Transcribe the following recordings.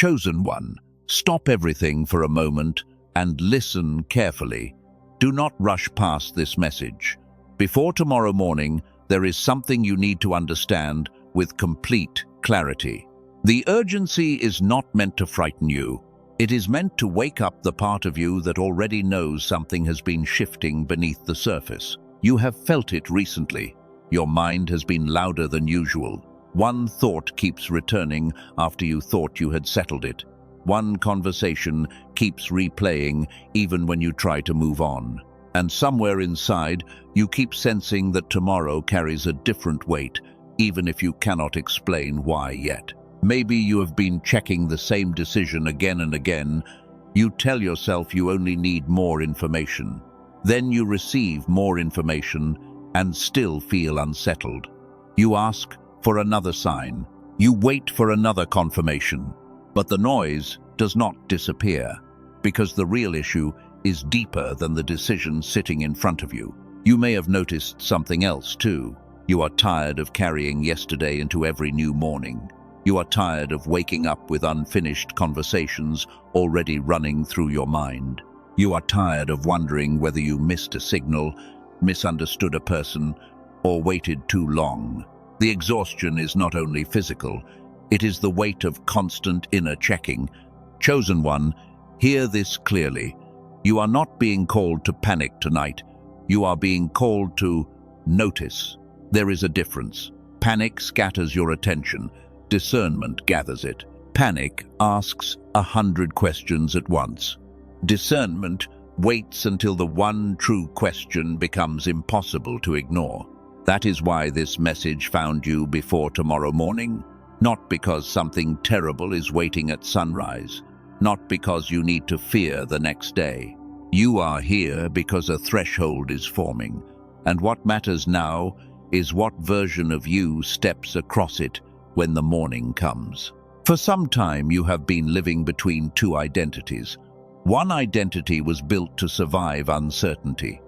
Chosen one, stop everything for a moment and listen carefully. Do not rush past this message. Before tomorrow morning, there is something you need to understand with complete clarity. The urgency is not meant to frighten you. It is meant to wake up the part of you that already knows something has been shifting beneath the surface. You have felt it recently. Your mind has been louder than usual. One thought keeps returning after you thought you had settled it. One conversation keeps replaying even when you try to move on. And somewhere inside, you keep sensing that tomorrow carries a different weight, even if you cannot explain why yet. Maybe you have been checking the same decision again and again. You tell yourself you only need more information. Then you receive more information and still feel unsettled. You ask for another sign. You wait for another confirmation. But the noise does not disappear, because the real issue is deeper than the decision sitting in front of you. You may have noticed something else too. You are tired of carrying yesterday into every new morning. You are tired of waking up with unfinished conversations already running through your mind. You are tired of wondering whether you missed a signal, misunderstood a person, or waited too long. The exhaustion is not only physical, it is the weight of constant inner checking. Chosen one, hear this clearly. You are not being called to panic tonight. You are being called to notice. There is a difference. Panic scatters your attention. Discernment gathers it. Panic asks 100 questions at once. Discernment waits until the one true question becomes impossible to ignore. That is why this message found you before tomorrow morning. Not because something terrible is waiting at sunrise. Not because you need to fear the next day. You are here because a threshold is forming. And what matters now is what version of you steps across it when the morning comes. For some time you have been living between two identities. One identity was built to survive uncertainty.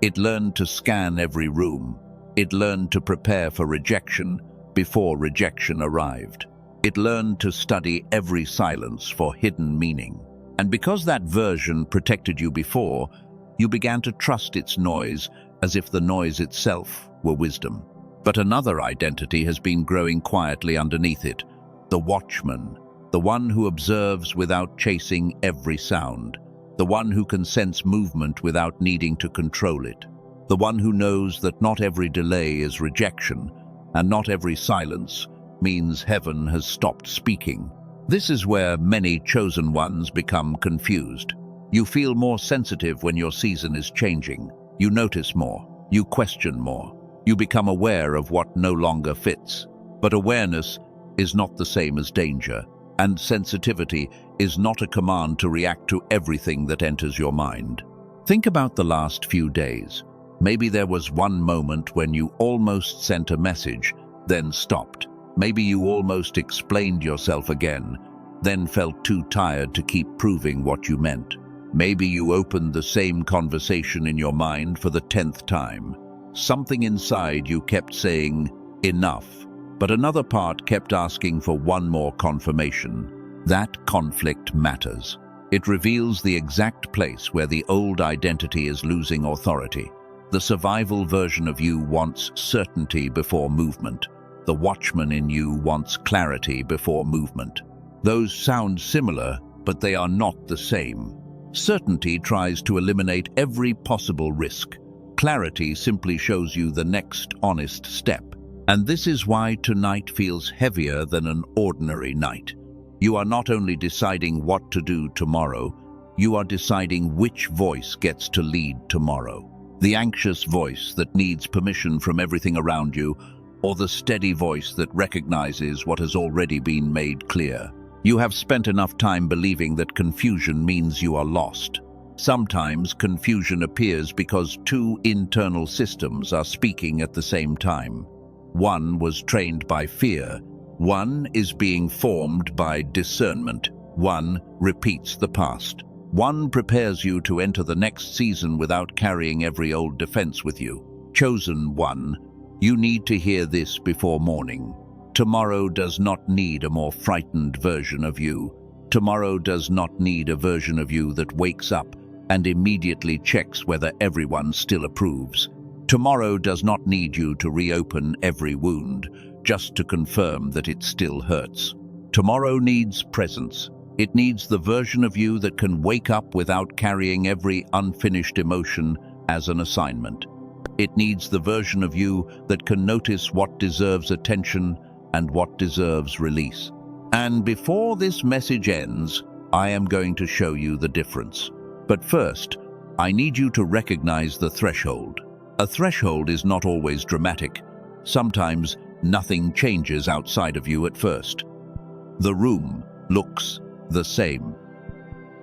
It learned to scan every room. It learned to prepare for rejection before rejection arrived. It learned to study every silence for hidden meaning. And because that version protected you before, you began to trust its noise as if the noise itself were wisdom. But another identity has been growing quietly underneath it, the Watchman, the one who observes without chasing every sound, the one who can sense movement without needing to control it, the one who knows that not every delay is rejection, and not every silence means heaven has stopped speaking. This is where many chosen ones become confused. You feel more sensitive when your season is changing. You notice more. You question more. You become aware of what no longer fits. But awareness is not the same as danger, and sensitivity is not a command to react to everything that enters your mind. Think about the last few days. Maybe there was one moment when you almost sent a message, then stopped. Maybe you almost explained yourself again, then felt too tired to keep proving what you meant. Maybe you opened the same conversation in your mind for the 10th time. Something inside you kept saying, enough, but another part kept asking for one more confirmation. That conflict matters. It reveals the exact place where the old identity is losing authority. The survival version of you wants certainty before movement. The Watchman in you wants clarity before movement. Those sound similar, but they are not the same. Certainty tries to eliminate every possible risk. Clarity simply shows you the next honest step. And this is why tonight feels heavier than an ordinary night. You are not only deciding what to do tomorrow, you are deciding which voice gets to lead tomorrow. The anxious voice that needs permission from everything around you, or the steady voice that recognizes what has already been made clear. You have spent enough time believing that confusion means you are lost. Sometimes confusion appears because two internal systems are speaking at the same time. One was trained by fear. One is being formed by discernment. One repeats the past. One prepares you to enter the next season without carrying every old defense with you. Chosen one, you need to hear this before morning. Tomorrow does not need a more frightened version of you. Tomorrow does not need a version of you that wakes up and immediately checks whether everyone still approves. Tomorrow does not need you to reopen every wound just to confirm that it still hurts. Tomorrow needs presence. It needs the version of you that can wake up without carrying every unfinished emotion as an assignment. It needs the version of you that can notice what deserves attention and what deserves release. And before this message ends, I am going to show you the difference. But first, I need you to recognize the threshold. A threshold is not always dramatic. Sometimes nothing changes outside of you at first. The room looks the same.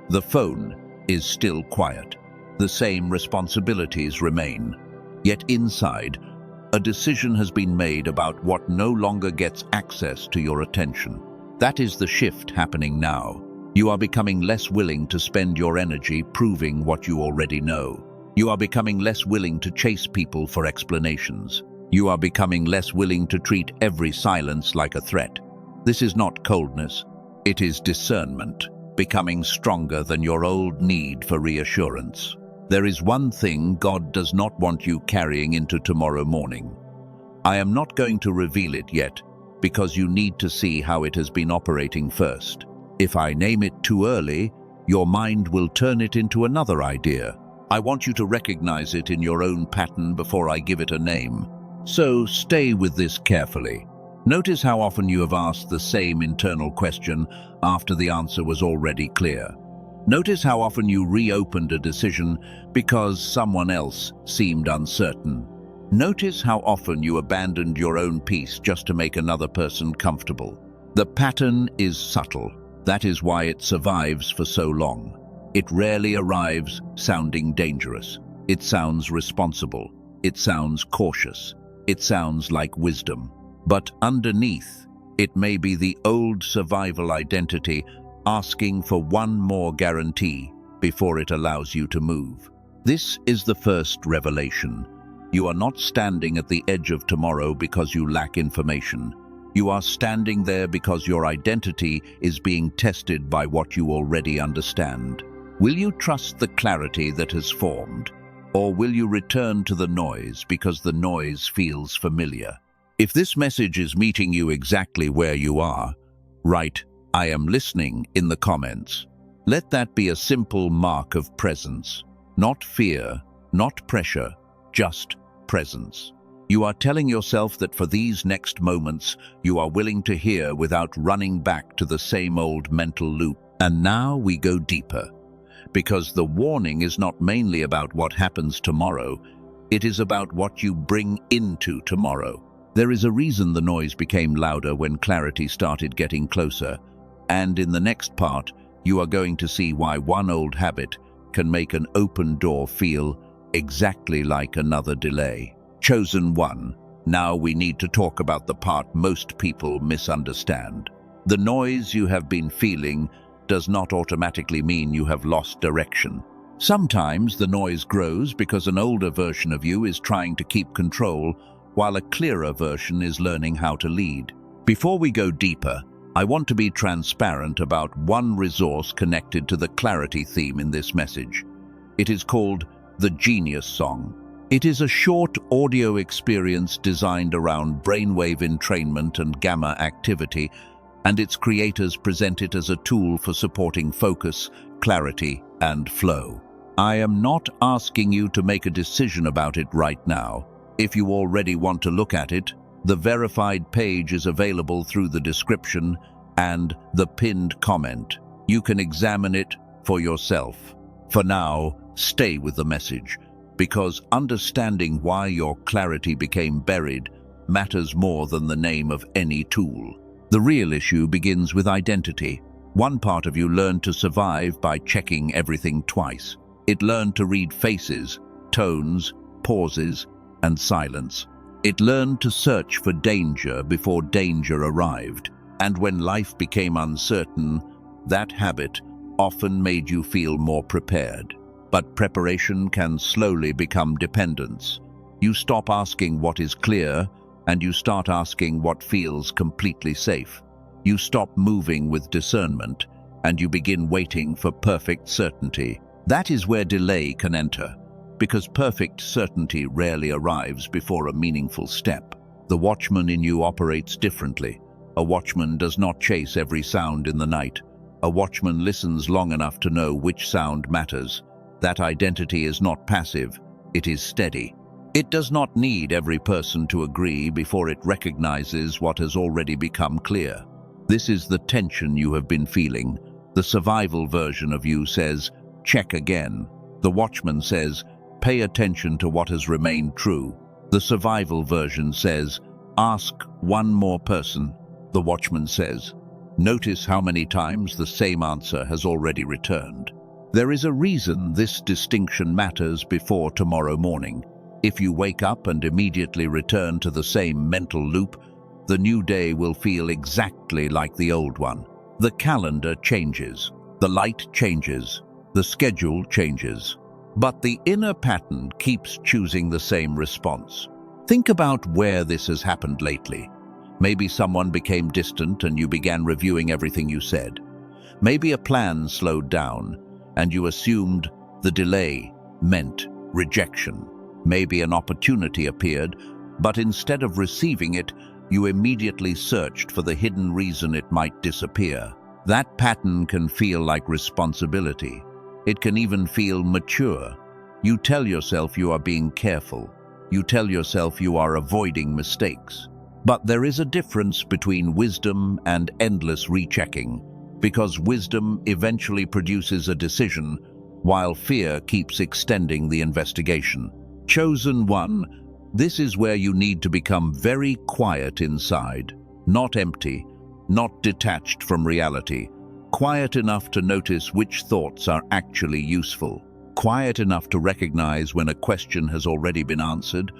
The phone is still quiet. The same responsibilities remain. Yet inside, a decision has been made about what no longer gets access to your attention. That is the shift happening now. You are becoming less willing to spend your energy proving what you already know. You are becoming less willing to chase people for explanations. You are becoming less willing to treat every silence like a threat. This is not coldness. It is discernment, becoming stronger than your old need for reassurance. There is one thing God does not want you carrying into tomorrow morning. I am not going to reveal it yet, because you need to see how it has been operating first. If I name it too early, your mind will turn it into another idea. I want you to recognize it in your own pattern before I give it a name. So stay with this carefully. Notice how often you have asked the same internal question after the answer was already clear. Notice how often you reopened a decision because someone else seemed uncertain. Notice how often you abandoned your own peace just to make another person comfortable. The pattern is subtle. That is why it survives for so long. It rarely arrives sounding dangerous. It sounds responsible. It sounds cautious. It sounds like wisdom. But underneath, it may be the old survival identity asking for one more guarantee before it allows you to move. This is the first revelation. You are not standing at the edge of tomorrow because you lack information. You are standing there because your identity is being tested by what you already understand. Will you trust the clarity that has formed, or will you return to the noise because the noise feels familiar? If this message is meeting you exactly where you are, write, "I am listening" in the comments. Let that be a simple mark of presence. Not fear, not pressure, just presence. You are telling yourself that for these next moments, you are willing to hear without running back to the same old mental loop. And now we go deeper. Because the warning is not mainly about what happens tomorrow, it is about what you bring into tomorrow. There is a reason the noise became louder when clarity started getting closer. And in the next part, you are going to see why one old habit can make an open door feel exactly like another delay. Chosen one. Now we need to talk about the part most people misunderstand. The noise you have been feeling does not automatically mean you have lost direction. Sometimes the noise grows because an older version of you is trying to keep control, while a clearer version is learning how to lead. Before we go deeper, I want to be transparent about one resource connected to the clarity theme in this message. It is called The Genius Song. It is a short audio experience designed around brainwave entrainment and gamma activity, and its creators present it as a tool for supporting focus, clarity, and flow. I am not asking you to make a decision about it right now. If you already want to look at it, the verified page is available through the description and the pinned comment. You can examine it for yourself. For now, stay with the message, because understanding why your clarity became buried matters more than the name of any tool. The real issue begins with identity. One part of you learned to survive by checking everything twice. It learned to read faces, tones, pauses, and silence. It learned to search for danger before danger arrived. And when life became uncertain, that habit often made you feel more prepared. But preparation can slowly become dependence. You stop asking what is clear, and you start asking what feels completely safe. You stop moving with discernment, and you begin waiting for perfect certainty. That is where delay can enter, because perfect certainty rarely arrives before a meaningful step. The watchman in you operates differently. A watchman does not chase every sound in the night. A watchman listens long enough to know which sound matters. That identity is not passive, it is steady. It does not need every person to agree before it recognizes what has already become clear. This is the tension you have been feeling. The survival version of you says, check again. The watchman says, pay attention to what has remained true. The survival version says, ask one more person. The watchman says, notice how many times the same answer has already returned. There is a reason this distinction matters before tomorrow morning. If you wake up and immediately return to the same mental loop, the new day will feel exactly like the old one. The calendar changes, the light changes, the schedule changes, but the inner pattern keeps choosing the same response. Think about where this has happened lately. Maybe someone became distant and you began reviewing everything you said. Maybe a plan slowed down and you assumed the delay meant rejection. Maybe an opportunity appeared, but instead of receiving it, you immediately searched for the hidden reason it might disappear. That pattern can feel like responsibility. It can even feel mature. You tell yourself you are being careful. You tell yourself you are avoiding mistakes. But there is a difference between wisdom and endless rechecking, because wisdom eventually produces a decision, while fear keeps extending the investigation. Chosen one, this is where you need to become very quiet inside, not empty, not detached from reality, quiet enough to notice which thoughts are actually useful, quiet enough to recognize when a question has already been answered,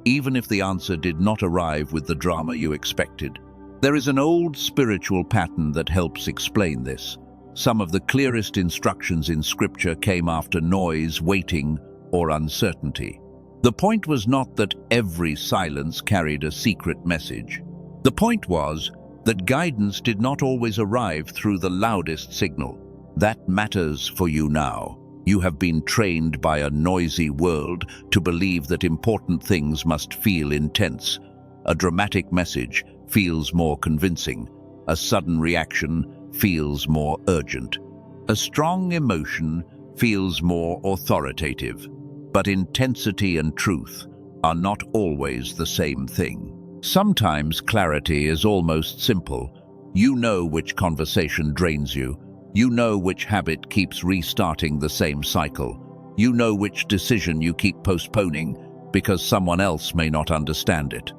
even if the answer did not arrive with the drama you expected. There is an old spiritual pattern that helps explain this. Some of the clearest instructions in Scripture came after noise, waiting, or uncertainty. The point was not that every silence carried a secret message. The point was that guidance did not always arrive through the loudest signal. That matters for you now. You have been trained by a noisy world to believe that important things must feel intense. A dramatic message feels more convincing. A sudden reaction feels more urgent. A strong emotion feels more authoritative. But intensity and truth are not always the same thing. Sometimes clarity is almost simple. You know which conversation drains you. You know which habit keeps restarting the same cycle. You know which decision you keep postponing because someone else may not understand it.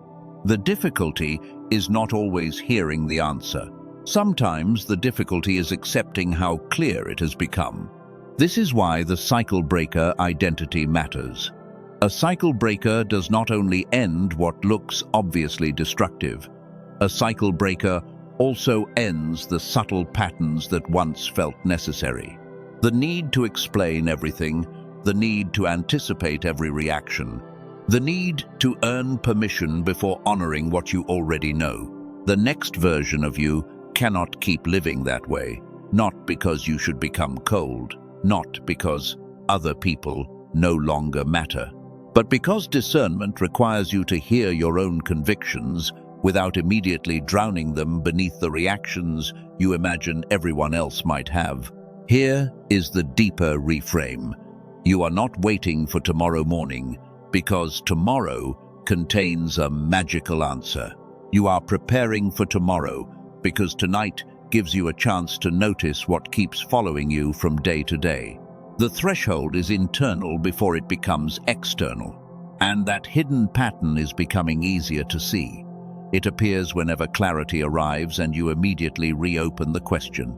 The difficulty is not always hearing the answer. Sometimes the difficulty is accepting how clear it has become. This is why the cycle breaker identity matters. A cycle breaker does not only end what looks obviously destructive. A cycle breaker also ends the subtle patterns that once felt necessary. The need to explain everything, the need to anticipate every reaction, the need to earn permission before honoring what you already know. The next version of you cannot keep living that way, not because you should become cold, not because other people no longer matter, but because discernment requires you to hear your own convictions without immediately drowning them beneath the reactions you imagine everyone else might have. Here is the deeper reframe. You are not waiting for tomorrow morning because tomorrow contains a magical answer. You are preparing for tomorrow because tonight gives you a chance to notice what keeps following you from day to day. The threshold is internal before it becomes external, and that hidden pattern is becoming easier to see. It appears whenever clarity arrives and you immediately reopen the question.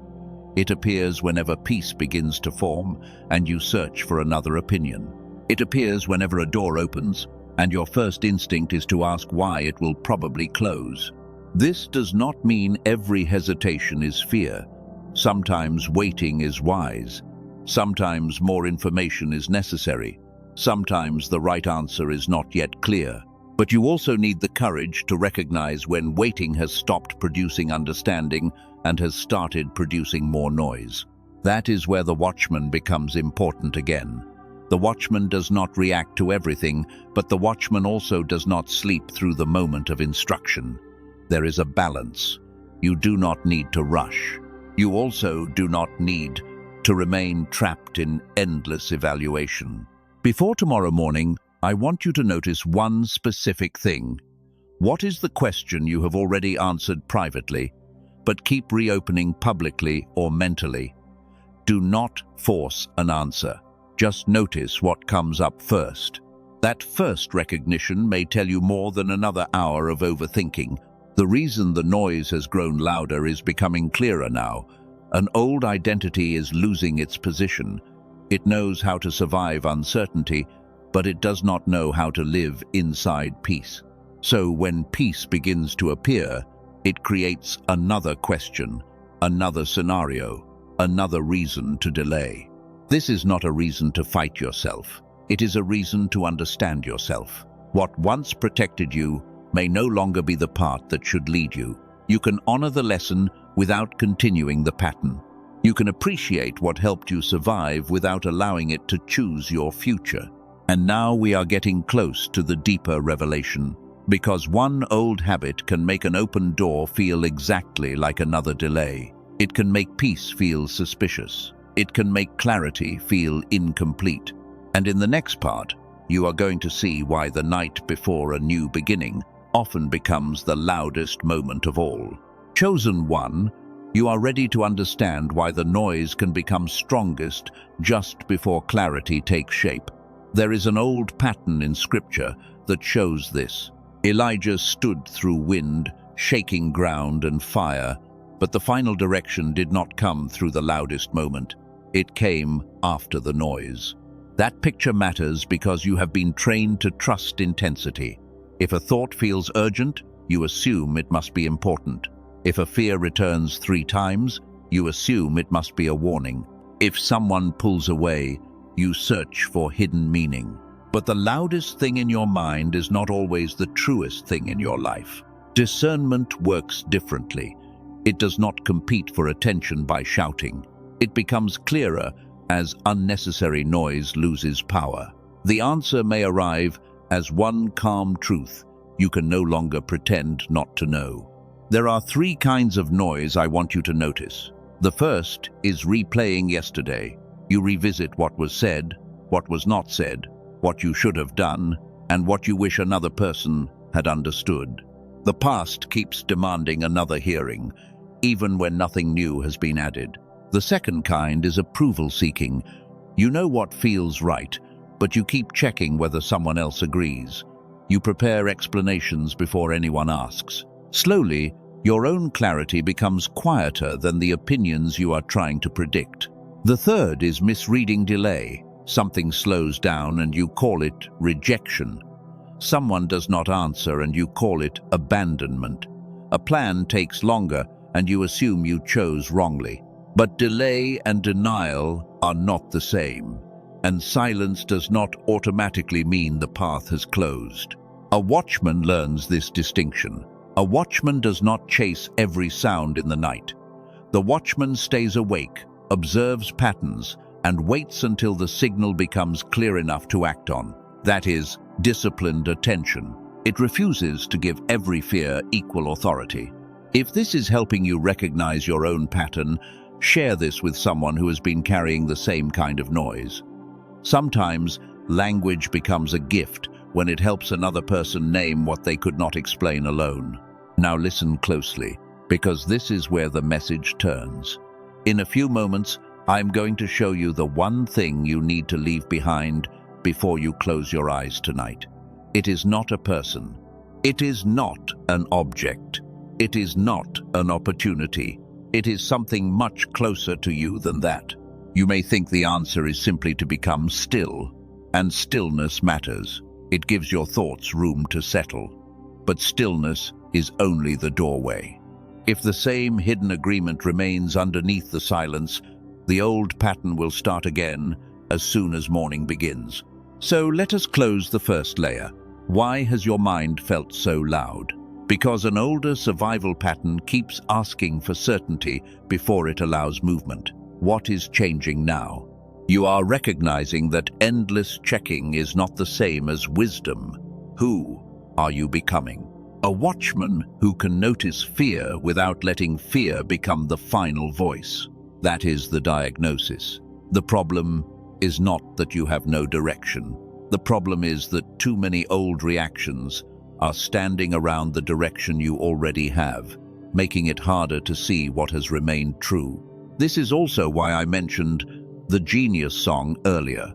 It appears whenever peace begins to form and you search for another opinion. It appears whenever a door opens and your first instinct is to ask why it will probably close. This does not mean every hesitation is fear. Sometimes waiting is wise. Sometimes more information is necessary. Sometimes the right answer is not yet clear. But you also need the courage to recognize when waiting has stopped producing understanding and has started producing more noise. That is where the watchman becomes important again. The watchman does not react to everything, but the watchman also does not sleep through the moment of instruction. There is a balance. You do not need to rush. You also do not need to remain trapped in endless evaluation. Before tomorrow morning, I want you to notice one specific thing. What is the question you have already answered privately, but keep reopening publicly or mentally? Do not force an answer. Just notice what comes up first. That first recognition may tell you more than another hour of overthinking. The reason the noise has grown louder is becoming clearer now. An old identity is losing its position. It knows how to survive uncertainty, but it does not know how to live inside peace. So when peace begins to appear, it creates another question, another scenario, another reason to delay. This is not a reason to fight yourself. It is a reason to understand yourself. What once protected you may no longer be the path that should lead you. You can honor the lesson without continuing the pattern. You can appreciate what helped you survive without allowing it to choose your future. And now we are getting close to the deeper revelation, because one old habit can make an open door feel exactly like another delay. It can make peace feel suspicious. It can make clarity feel incomplete. And in the next part, you are going to see why the night before a new beginning often becomes the loudest moment of all. Chosen one, you are ready to understand why the noise can become strongest just before clarity takes shape. There is an old pattern in Scripture that shows this. Elijah stood through wind, shaking ground and fire, but the final direction did not come through the loudest moment. It came after the noise. That picture matters because you have been trained to trust intensity. If a thought feels urgent, you assume it must be important. If a fear returns 3 times, you assume it must be a warning. If someone pulls away, you search for hidden meaning. But the loudest thing in your mind is not always the truest thing in your life. Discernment works differently. It does not compete for attention by shouting. It becomes clearer as unnecessary noise loses power. The answer may arrive as one calm truth you can no longer pretend not to know. There are 3 kinds of noise I want you to notice. The first is replaying yesterday. You revisit what was said, what was not said, what you should have done, and what you wish another person had understood. The past keeps demanding another hearing, even when nothing new has been added. The second kind is approval seeking. You know what feels right, but you keep checking whether someone else agrees. You prepare explanations before anyone asks. Slowly, your own clarity becomes quieter than the opinions you are trying to predict. The third is misreading delay. Something slows down and you call it rejection. Someone does not answer and you call it abandonment. A plan takes longer and you assume you chose wrongly. But delay and denial are not the same, and silence does not automatically mean the path has closed. A watchman learns this distinction. A watchman does not chase every sound in the night. The watchman stays awake, observes patterns, and waits until the signal becomes clear enough to act on. That is, disciplined attention. It refuses to give every fear equal authority. If this is helping you recognize your own pattern, share this with someone who has been carrying the same kind of noise. Sometimes, language becomes a gift when it helps another person name what they could not explain alone. Now listen closely, because this is where the message turns. In a few moments, I'm going to show you the one thing you need to leave behind before you close your eyes tonight. It is not a person. It is not an object. It is not an opportunity. It is something much closer to you than that. You may think the answer is simply to become still, and stillness matters. It gives your thoughts room to settle. But stillness is only the doorway. If the same hidden agreement remains underneath the silence, the old pattern will start again as soon as morning begins. So let us close the first layer. Why has your mind felt so loud? Because an older survival pattern keeps asking for certainty before it allows movement. What is changing now? You are recognizing that endless checking is not the same as wisdom. Who are you becoming? A watchman who can notice fear without letting fear become the final voice. That is the diagnosis. The problem is not that you have no direction. The problem is that too many old reactions are standing around the direction you already have, making it harder to see what has remained true. This is also why I mentioned the Genius song earlier.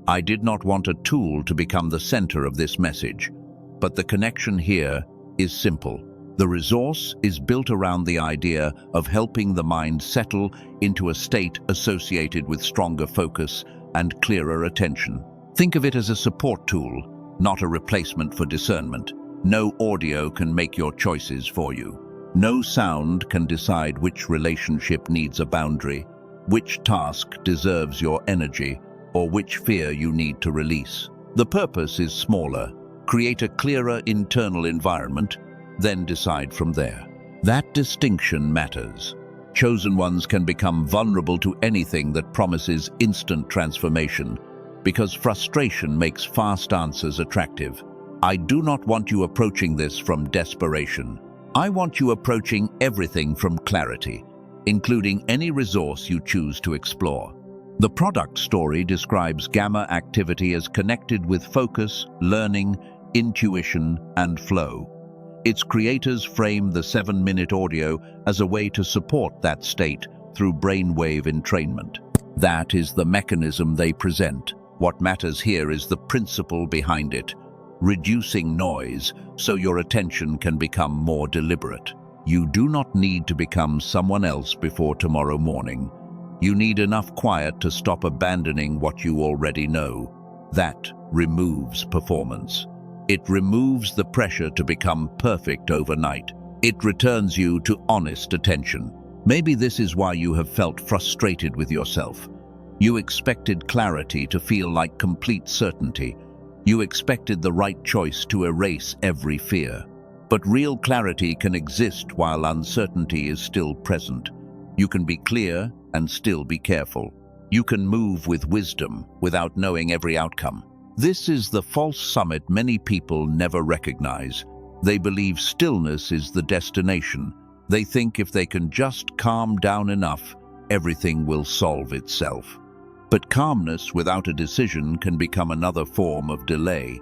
I did not want a tool to become the center of this message, but the connection here is simple. The resource is built around the idea of helping the mind settle into a state associated with stronger focus and clearer attention. Think of it as a support tool, not a replacement for discernment. No audio can make your choices for you. No sound can decide which relationship needs a boundary, which task deserves your energy, or which fear you need to release. The purpose is smaller. Create a clearer internal environment, then decide from there. That distinction matters. Chosen ones can become vulnerable to anything that promises instant transformation, because frustration makes fast answers attractive. I do not want you approaching this from desperation. I want you approaching everything from clarity, including any resource you choose to explore. The product story describes gamma activity as connected with focus, learning, intuition, and flow. Its creators frame the 7-minute audio as a way to support that state through brainwave entrainment. That is the mechanism they present. What matters here is the principle behind it, reducing noise so your attention can become more deliberate. You do not need to become someone else before tomorrow morning. You need enough quiet to stop abandoning what you already know. That removes performance. It removes the pressure to become perfect overnight. It returns you to honest attention. Maybe this is why you have felt frustrated with yourself. You expected clarity to feel like complete certainty. You expected the right choice to erase every fear. But real clarity can exist while uncertainty is still present. You can be clear and still be careful. You can move with wisdom without knowing every outcome. This is the false summit many people never recognize. They believe stillness is the destination. They think if they can just calm down enough, everything will solve itself. But calmness without a decision can become another form of delay.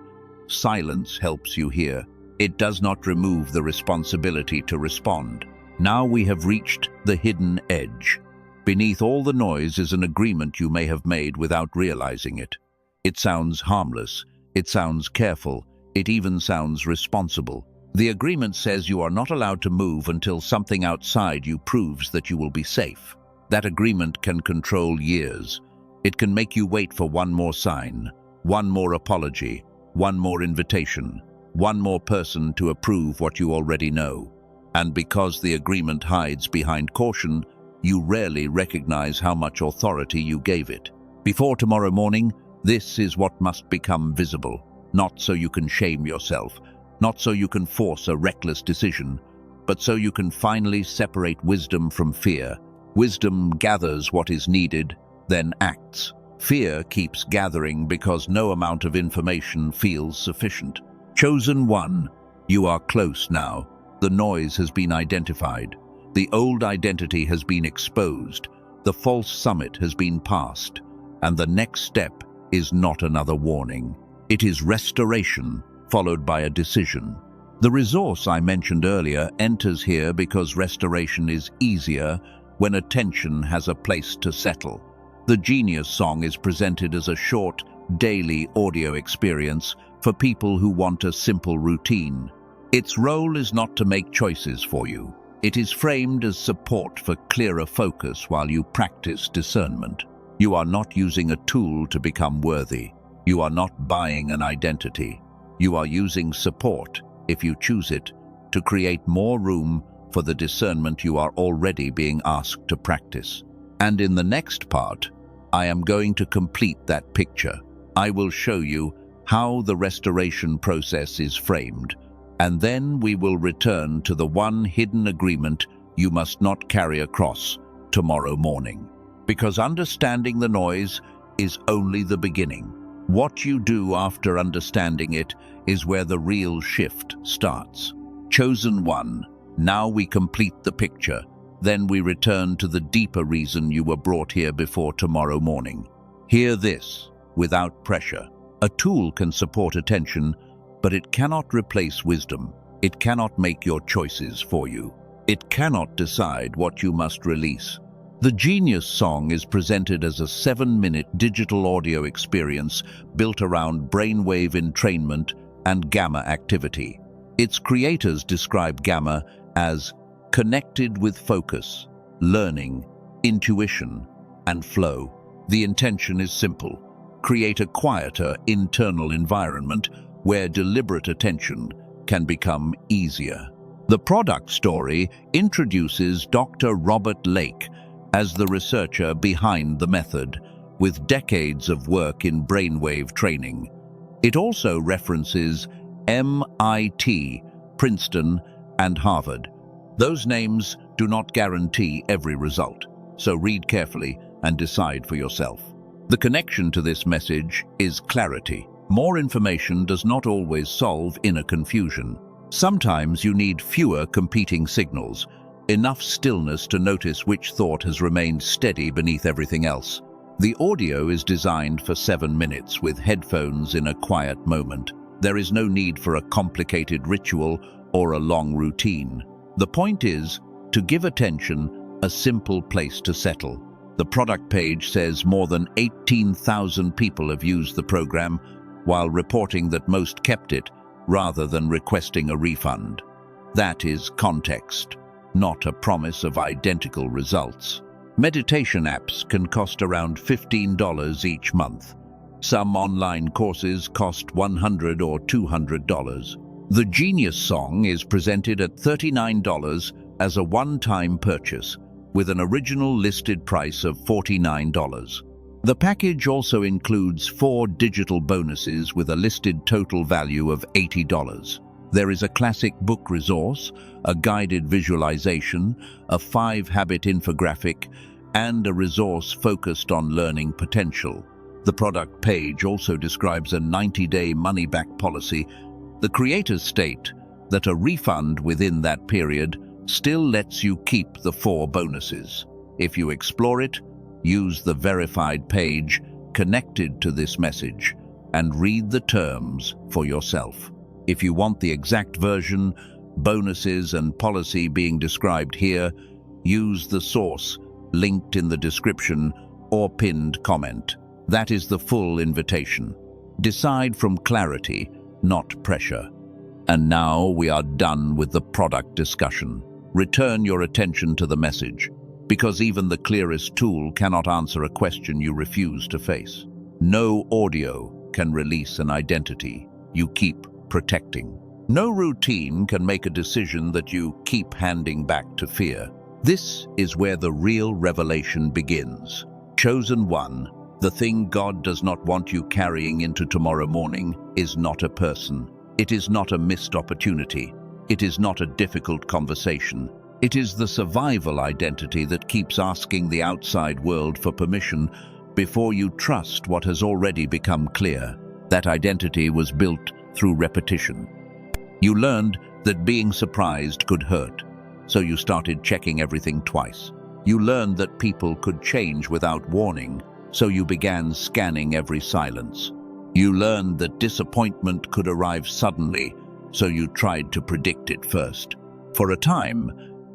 Silence helps you hear. It does not remove the responsibility to respond. Now we have reached the hidden edge. Beneath all the noise is an agreement you may have made without realizing it. It sounds harmless, it sounds careful, it even sounds responsible. The agreement says you are not allowed to move until something outside you proves that you will be safe. That agreement can control years. It can make you wait for one more sign, one more apology, one more invitation, one more person to approve what you already know. And because the agreement hides behind caution, you rarely recognize how much authority you gave it. Before tomorrow morning, this is what must become visible, not so you can shame yourself, not so you can force a reckless decision, but so you can finally separate wisdom from fear. Wisdom gathers what is needed, then acts. Fear keeps gathering because no amount of information feels sufficient. Chosen one, you are close now. The noise has been identified. The old identity has been exposed. The false summit has been passed. And the next step is not another warning. It is restoration, followed by a decision. The resource I mentioned earlier enters here because restoration is easier when attention has a place to settle. The Genius song is presented as a short, daily audio experience for people who want a simple routine. Its role is not to make choices for you. It is framed as support for clearer focus while you practice discernment. You are not using a tool to become worthy. You are not buying an identity. You are using support, if you choose it, to create more room for the discernment you are already being asked to practice. And in the next part, I am going to complete that picture. I will show you how the restoration process is framed, and then we will return to the one hidden agreement you must not carry across tomorrow morning. Because understanding the noise is only the beginning. What you do after understanding it is where the real shift starts. Chosen one, now we complete the picture. Then we return to the deeper reason you were brought here before tomorrow morning. Hear this without pressure. A tool can support attention, but it cannot replace wisdom. It cannot make your choices for you. It cannot decide what you must release. The Genius Song is presented as a 7-minute digital audio experience built around brainwave entrainment and gamma activity. Its creators describe gamma as connected with focus, learning, intuition, and flow. The intention is simple: create a quieter internal environment where deliberate attention can become easier. The product story introduces Dr. Robert Lake as the researcher behind the method, with decades of work in brainwave training. It also references MIT, Princeton, and Harvard. Those names do not guarantee every result, so read carefully and decide for yourself. The connection to this message is clarity. More information does not always solve inner confusion. Sometimes you need fewer competing signals, enough stillness to notice which thought has remained steady beneath everything else. The audio is designed for 7 minutes with headphones in a quiet moment. There is no need for a complicated ritual or a long routine. The point is to give attention a simple place to settle. The product page says more than 18,000 people have used the program, while reporting that most kept it rather than requesting a refund. That is context, not a promise of identical results. Meditation apps can cost around $15 each month. Some online courses cost $100 or $200. The Genius Song is presented at $39 as a one-time purchase, with an original listed price of $49. The package also includes 4 digital bonuses with a listed total value of $80. There is a classic book resource, a guided visualization, a 5-habit infographic, and a resource focused on learning potential. The product page also describes a 90-day money-back policy. The creators state that a refund within that period still lets you keep the 4 bonuses. If you explore it, use the verified page connected to this message and read the terms for yourself. If you want the exact version, bonuses and policy being described here, use the source linked in the description or pinned comment. That is the full invitation. Decide from clarity, not pressure. And now we are done with the product discussion. Return your attention to the message, because even the clearest tool cannot answer a question you refuse to face. No audio can release an identity you keep protecting. No routine can make a decision that you keep handing back to fear. This is where the real revelation begins. Chosen one, the thing God does not want you carrying into tomorrow morning, is not a person. It is not a missed opportunity. It is not a difficult conversation. It is the survival identity that keeps asking the outside world for permission before you trust what has already become clear. That identity was built through repetition. You learned that being surprised could hurt, so you started checking everything twice. You learned that people could change without warning, so you began scanning every silence. You learned that disappointment could arrive suddenly, so you tried to predict it first. For a time,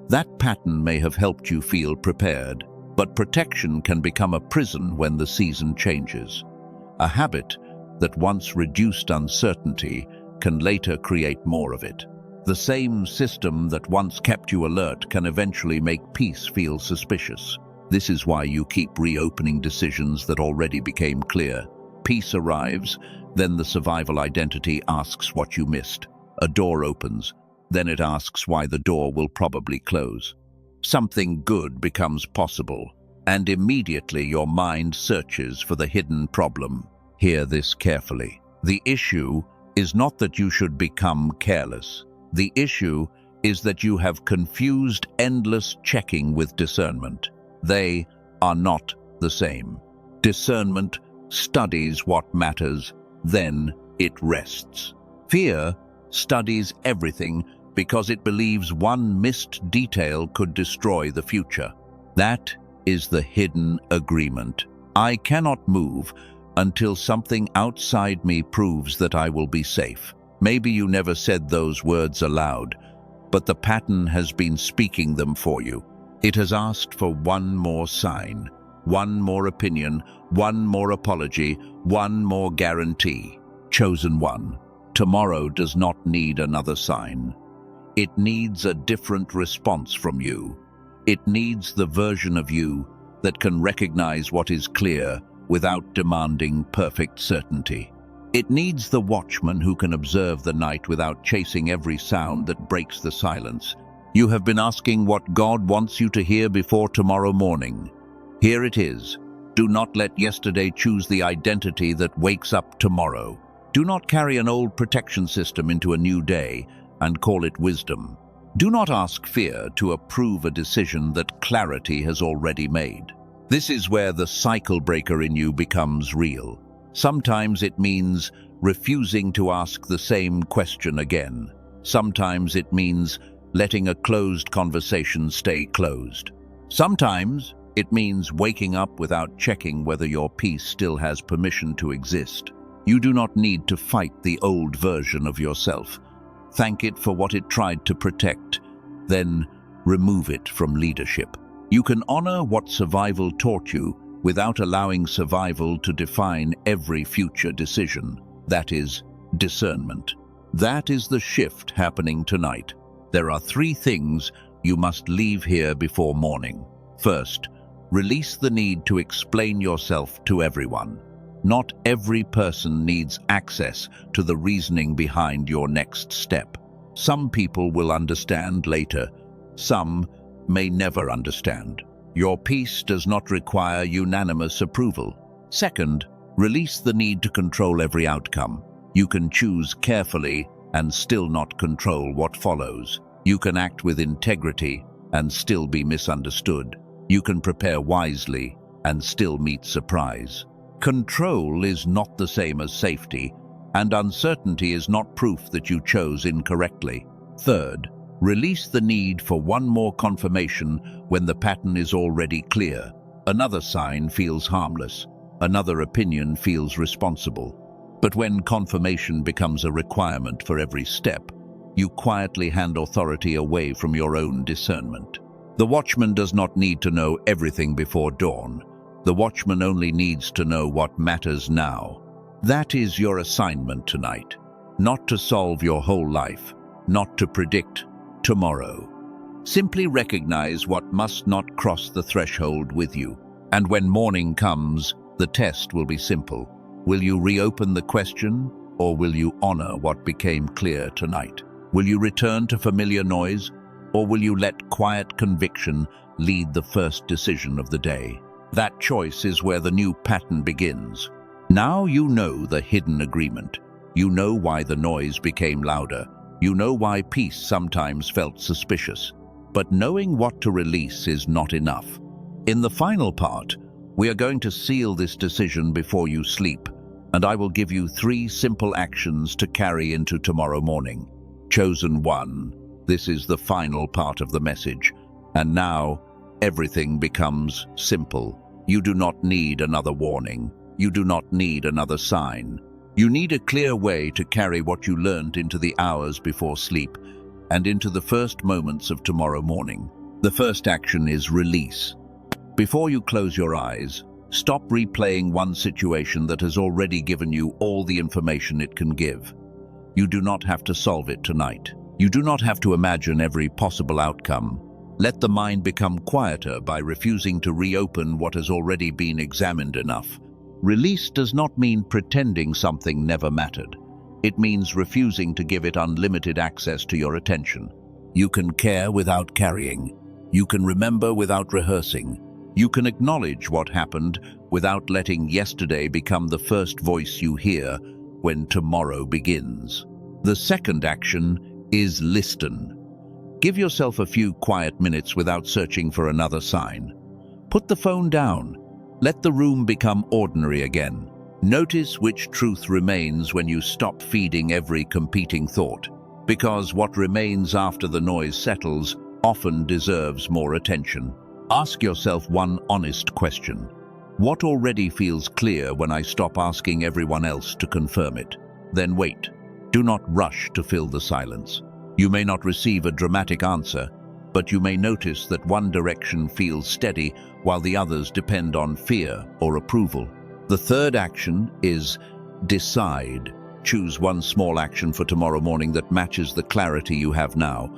that pattern may have helped you feel prepared, but protection can become a prison when the season changes. A habit that once reduced uncertainty can later create more of it. The same system that once kept you alert can eventually make peace feel suspicious. This is why you keep reopening decisions that already became clear. Peace arrives, then the survival identity asks what you missed. A door opens, then it asks why the door will probably close. Something good becomes possible, and immediately your mind searches for the hidden problem. Hear this carefully. The issue is not that you should become careless. The issue is that you have confused endless checking with discernment. They are not the same. Discernment studies what matters, then it rests. Fear studies everything because it believes one missed detail could destroy the future. That is the hidden agreement. I cannot move until something outside me proves that I will be safe. Maybe you never said those words aloud, but the pattern has been speaking them for you. It has asked for one more sign, one more opinion, one more apology, one more guarantee. Chosen one. Tomorrow does not need another sign. It needs a different response from you. It needs the version of you that can recognize what is clear without demanding perfect certainty. It needs the watchman who can observe the night without chasing every sound that breaks the silence. You have been asking what God wants you to hear before tomorrow morning. Here it is. Do not let yesterday choose the identity that wakes up tomorrow. Do not carry an old protection system into a new day and call it wisdom. Do not ask fear to approve a decision that clarity has already made. This is where the cycle breaker in you becomes real. Sometimes it means refusing to ask the same question again. Sometimes it means letting a closed conversation stay closed. Sometimes it means waking up without checking whether your peace still has permission to exist. You do not need to fight the old version of yourself. Thank it for what it tried to protect, then remove it from leadership. You can honor what survival taught you without allowing survival to define every future decision. That is discernment. That is the shift happening tonight. There are 3 things you must leave here before morning. First, release the need to explain yourself to everyone. Not every person needs access to the reasoning behind your next step. Some people will understand later. Some may never understand. Your peace does not require unanimous approval. Second, release the need to control every outcome. You can choose carefully and still not control what follows. You can act with integrity and still be misunderstood. You can prepare wisely and still meet surprise. Control is not the same as safety, and uncertainty is not proof that you chose incorrectly. Third, release the need for one more confirmation when the pattern is already clear. Another sign feels harmless. Another opinion feels responsible. But when confirmation becomes a requirement for every step, you quietly hand authority away from your own discernment. The watchman does not need to know everything before dawn. The watchman only needs to know what matters now. That is your assignment tonight. Not to solve your whole life, not to predict tomorrow. Simply recognize what must not cross the threshold with you. And when morning comes, the test will be simple. Will you reopen the question, or will you honor what became clear tonight? Will you return to familiar noise, or will you let quiet conviction lead the first decision of the day? That choice is where the new pattern begins. Now you know the hidden agreement. You know why the noise became louder. You know why peace sometimes felt suspicious. But knowing what to release is not enough. In the final part, we are going to seal this decision before you sleep, and I will give you 3 simple actions to carry into tomorrow morning. Chosen one, this is the final part of the message. And now, everything becomes simple. You do not need another warning. You do not need another sign. You need a clear way to carry what you learned into the hours before sleep and into the first moments of tomorrow morning. The first action is release. Before you close your eyes, stop replaying one situation that has already given you all the information it can give. You do not have to solve it tonight. You do not have to imagine every possible outcome. Let the mind become quieter by refusing to reopen what has already been examined enough. Release does not mean pretending something never mattered. It means refusing to give it unlimited access to your attention. You can care without carrying. You can remember without rehearsing. You can acknowledge what happened without letting yesterday become the first voice you hear when tomorrow begins. The second action is listen. Give yourself a few quiet minutes without searching for another sign. Put the phone down. Let the room become ordinary again. Notice which truth remains when you stop feeding every competing thought, because what remains after the noise settles often deserves more attention. Ask yourself one honest question. What already feels clear when I stop asking everyone else to confirm it? Then wait. Do not rush to fill the silence. You may not receive a dramatic answer, but you may notice that one direction feels steady while the others depend on fear or approval. The third action is decide. Choose one small action for tomorrow morning that matches the clarity you have now.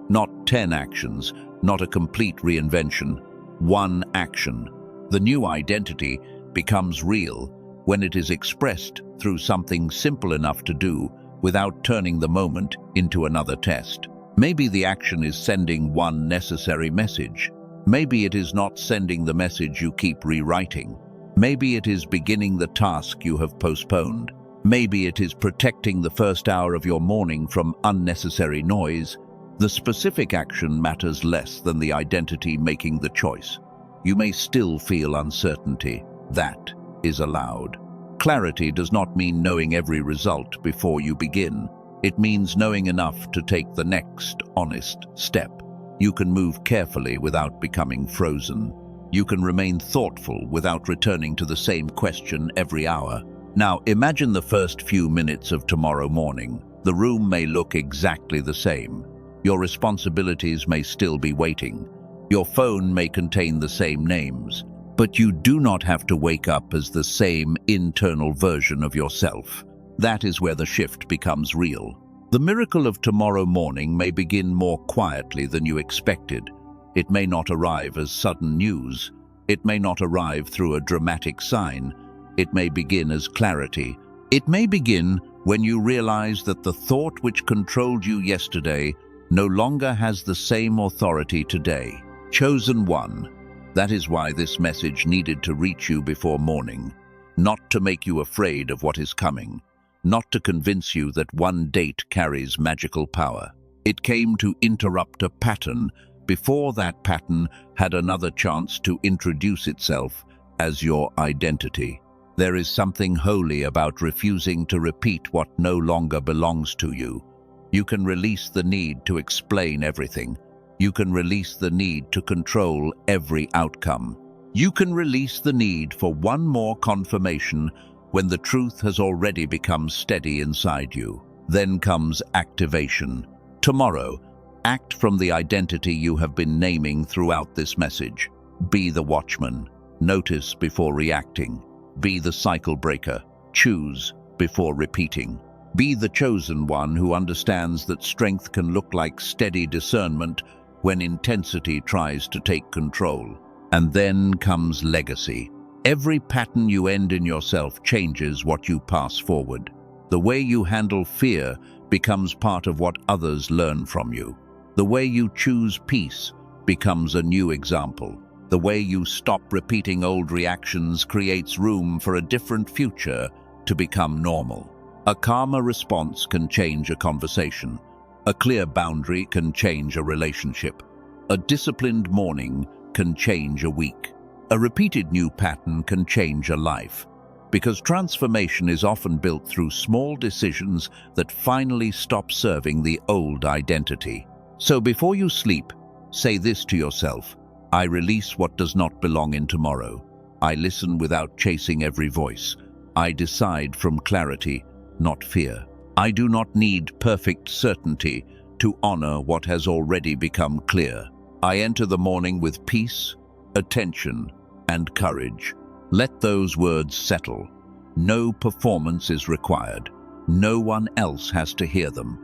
Not 10 actions, not a complete reinvention. One action. The new identity becomes real when it is expressed through something simple enough to do without turning the moment into another test. Maybe the action is sending one necessary message. Maybe it is not sending the message you keep rewriting. Maybe it is beginning the task you have postponed. Maybe it is protecting the first hour of your morning from unnecessary noise. The specific action matters less than the identity making the choice. You may still feel uncertainty. That is allowed. Clarity does not mean knowing every result before you begin. It means knowing enough to take the next honest step. You can move carefully without becoming frozen. You can remain thoughtful without returning to the same question every hour. Now, imagine the first few minutes of tomorrow morning. The room may look exactly the same. Your responsibilities may still be waiting. Your phone may contain the same names. But you do not have to wake up as the same internal version of yourself. That is where the shift becomes real. The miracle of tomorrow morning may begin more quietly than you expected. It may not arrive as sudden news. It may not arrive through a dramatic sign. It may begin as clarity. It may begin when you realize that the thought which controlled you yesterday no longer has the same authority today. Chosen one. That is why this message needed to reach you before morning. Not to make you afraid of what is coming. Not to convince you that one date carries magical power. It came to interrupt a pattern before that pattern had another chance to introduce itself as your identity. There is something holy about refusing to repeat what no longer belongs to you. You can release the need to explain everything. You can release the need to control every outcome. You can release the need for one more confirmation when the truth has already become steady inside you. Then comes activation. Tomorrow, act from the identity you have been naming throughout this message. Be the watchman. Notice before reacting. Be the cycle breaker. Choose before repeating. Be the chosen one who understands that strength can look like steady discernment when intensity tries to take control. And then comes legacy. Every pattern you end in yourself changes what you pass forward. The way you handle fear becomes part of what others learn from you. The way you choose peace becomes a new example. The way you stop repeating old reactions creates room for a different future to become normal. A calmer response can change a conversation. A clear boundary can change a relationship. A disciplined morning can change a week. A repeated new pattern can change a life. Because transformation is often built through small decisions that finally stop serving the old identity. So before you sleep, say this to yourself: I release what does not belong in tomorrow. I listen without chasing every voice. I decide from clarity, not fear. I do not need perfect certainty to honor what has already become clear. I enter the morning with peace, attention, and courage. Let those words settle. No performance is required. No one else has to hear them.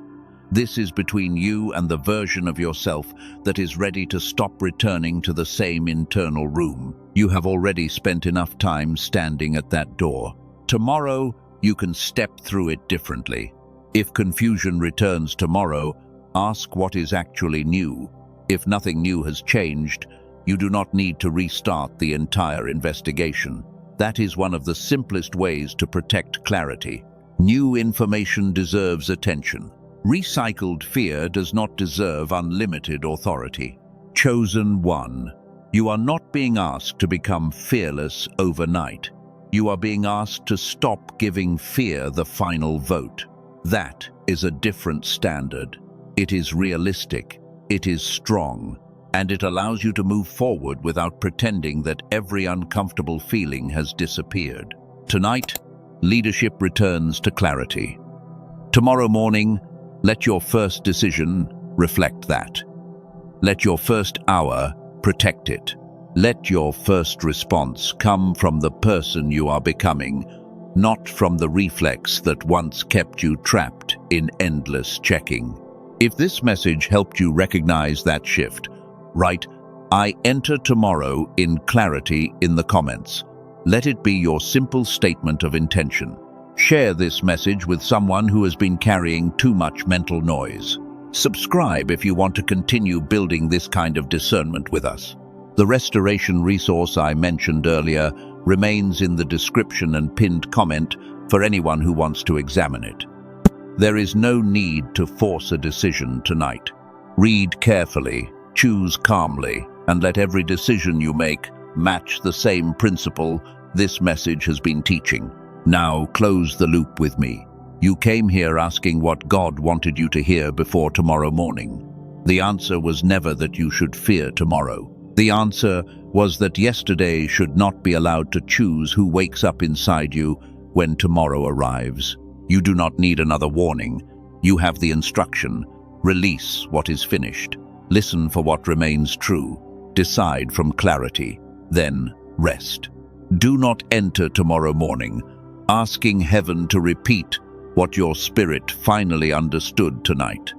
This is between you and the version of yourself that is ready to stop returning to the same internal room. You have already spent enough time standing at that door. Tomorrow, you can step through it differently. If confusion returns tomorrow, ask what is actually new. If nothing new has changed, you do not need to restart the entire investigation. That is one of the simplest ways to protect clarity. New information deserves attention. Recycled fear does not deserve unlimited authority. Chosen one. You are not being asked to become fearless overnight. You are being asked to stop giving fear the final vote. That is a different standard. It is realistic, it is strong, and it allows you to move forward without pretending that every uncomfortable feeling has disappeared. Tonight, leadership returns to clarity. Tomorrow morning, let your first decision reflect that. Let your first hour protect it. Let your first response come from the person you are becoming, not from the reflex that once kept you trapped in endless checking. If this message helped you recognize that shift, write, "I enter tomorrow in clarity" in the comments. Let it be your simple statement of intention. Share this message with someone who has been carrying too much mental noise. Subscribe if you want to continue building this kind of discernment with us. The restoration resource I mentioned earlier remains in the description and pinned comment for anyone who wants to examine it. There is no need to force a decision tonight. Read carefully, choose calmly, and let every decision you make match the same principle this message has been teaching. Now close the loop with me. You came here asking what God wanted you to hear before tomorrow morning. The answer was never that you should fear tomorrow. The answer was that yesterday should not be allowed to choose who wakes up inside you when tomorrow arrives. You do not need another warning. You have the instruction. Release what is finished. Listen for what remains true. Decide from clarity. Then rest. Do not enter tomorrow morning asking heaven to repeat what your spirit finally understood tonight.